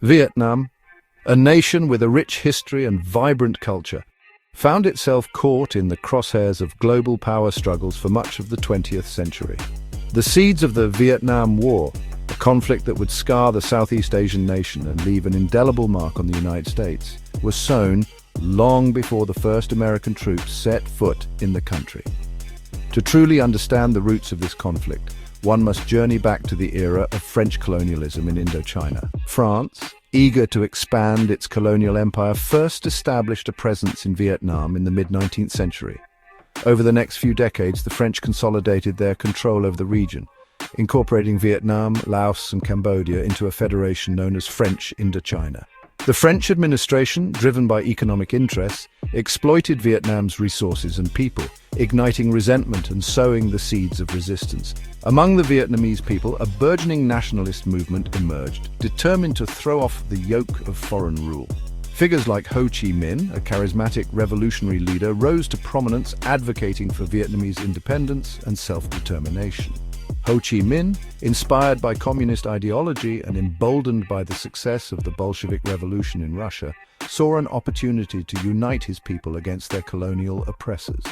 Vietnam, a nation with a rich history and vibrant culture, found itself caught in the crosshairs of global power struggles for much of the 20th century. The seeds of the Vietnam War, a conflict that would scar the Southeast Asian nation and leave an indelible mark on the United States, were sown long before the first American troops set foot in the country. To truly understand the roots of this conflict, one must journey back to the era of French colonialism in Indochina. France, eager to expand its colonial empire, first established a presence in Vietnam in the mid-19th century. Over the next few decades, the French consolidated their control over the region, incorporating Vietnam, Laos, and Cambodia into a federation known as French Indochina. The French administration, driven by economic interests, exploited Vietnam's resources and people, igniting resentment and sowing the seeds of resistance. Among the Vietnamese people, a burgeoning nationalist movement emerged, determined to throw off the yoke of foreign rule. Figures like Ho Chi Minh, a charismatic revolutionary leader, rose to prominence advocating for Vietnamese independence and self-determination. Ho Chi Minh, inspired by communist ideology and emboldened by the success of the Bolshevik Revolution in Russia, saw an opportunity to unite his people against their colonial oppressors.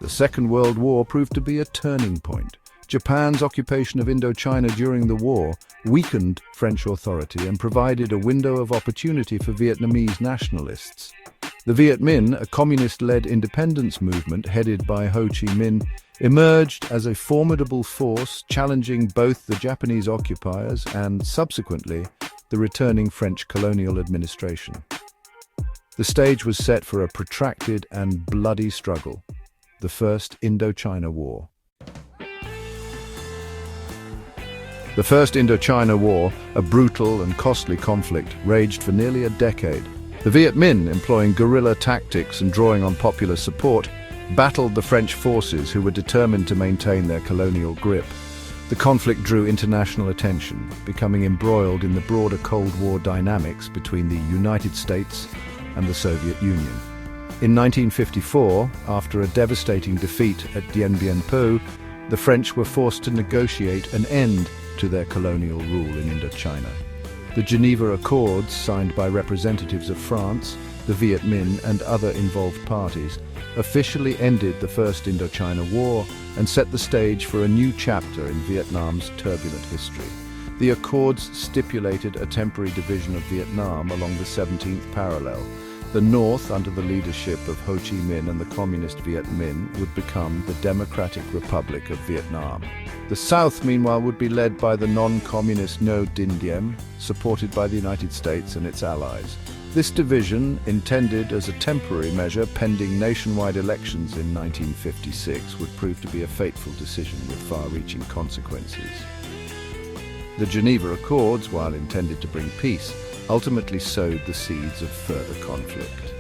The Second World War proved to be a turning point. Japan's occupation of Indochina during the war weakened French authority and provided a window of opportunity for Vietnamese nationalists. The Viet Minh, a communist-led independence movement headed by Ho Chi Minh, emerged as a formidable force challenging both the Japanese occupiers and, subsequently, the returning French colonial administration. The stage was set for a protracted and bloody struggle, the First Indochina War. The First Indochina War, a brutal and costly conflict, raged for nearly a decade. The Viet Minh, employing guerrilla tactics and drawing on popular support, battled the French forces who were determined to maintain their colonial grip. The conflict drew international attention, becoming embroiled in the broader Cold War dynamics between the United States and the Soviet Union. In 1954, after a devastating defeat at Dien Bien Phu, the French were forced to negotiate an end to their colonial rule in Indochina. The Geneva Accords, signed by representatives of France, the Viet Minh and other involved parties, officially ended the First Indochina War and set the stage for a new chapter in Vietnam's turbulent history. The Accords stipulated a temporary division of Vietnam along the 17th parallel. The North, under the leadership of Ho Chi Minh and the Communist Viet Minh, would become the Democratic Republic of Vietnam. The South, meanwhile, would be led by the non-communist Ngo Dinh Diem, supported by the United States and its allies. This division, intended as a temporary measure pending nationwide elections in 1956, would prove to be a fateful decision with far-reaching consequences. The Geneva Accords, while intended to bring peace, ultimately sowed the seeds of further conflict.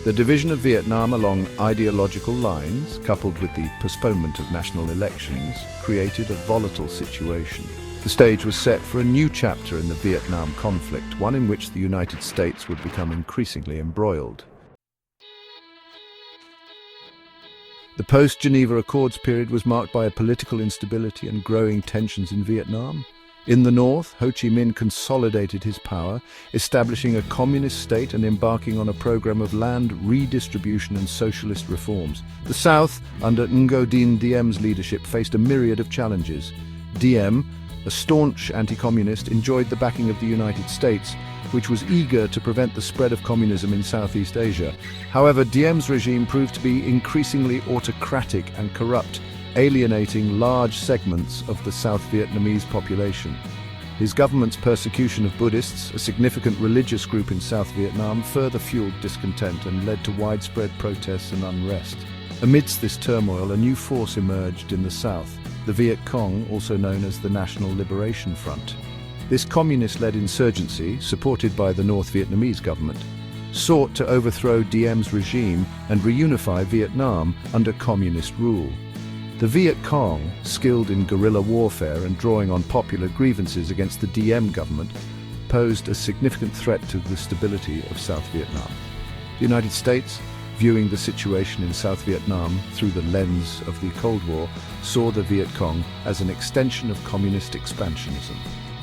The division of Vietnam along ideological lines, coupled with the postponement of national elections, created a volatile situation. The stage was set for a new chapter in the Vietnam conflict, one in which the United States would become increasingly embroiled. The post-Geneva Accords period was marked by a political instability and growing tensions in Vietnam. In the north, Ho Chi Minh consolidated his power, establishing a communist state and embarking on a program of land redistribution and socialist reforms. The south, under Ngo Dinh Diem's leadership, faced a myriad of challenges. Diem, a staunch anti-communist, enjoyed the backing of the United States, which was eager to prevent the spread of communism in Southeast Asia. However, Diem's regime proved to be increasingly autocratic and corrupt, alienating large segments of the South Vietnamese population. His government's persecution of Buddhists, a significant religious group in South Vietnam, further fueled discontent and led to widespread protests and unrest. Amidst this turmoil, a new force emerged in the south, the Viet Cong, also known as the National Liberation Front. This communist-led insurgency, supported by the North Vietnamese government, sought to overthrow Diem's regime and reunify Vietnam under communist rule. The Viet Cong, skilled in guerrilla warfare and drawing on popular grievances against the Diem government, posed a significant threat to the stability of South Vietnam. The United States, viewing the situation in South Vietnam through the lens of the Cold War, saw the Viet Cong as an extension of communist expansionism.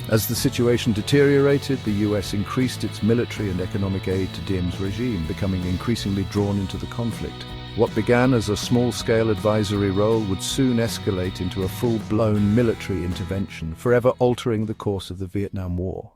As the situation deteriorated, the US increased its military and economic aid to Diem's regime, becoming increasingly drawn into the conflict. What began as a small-scale advisory role would soon escalate into a full-blown military intervention, forever altering the course of the Vietnam War.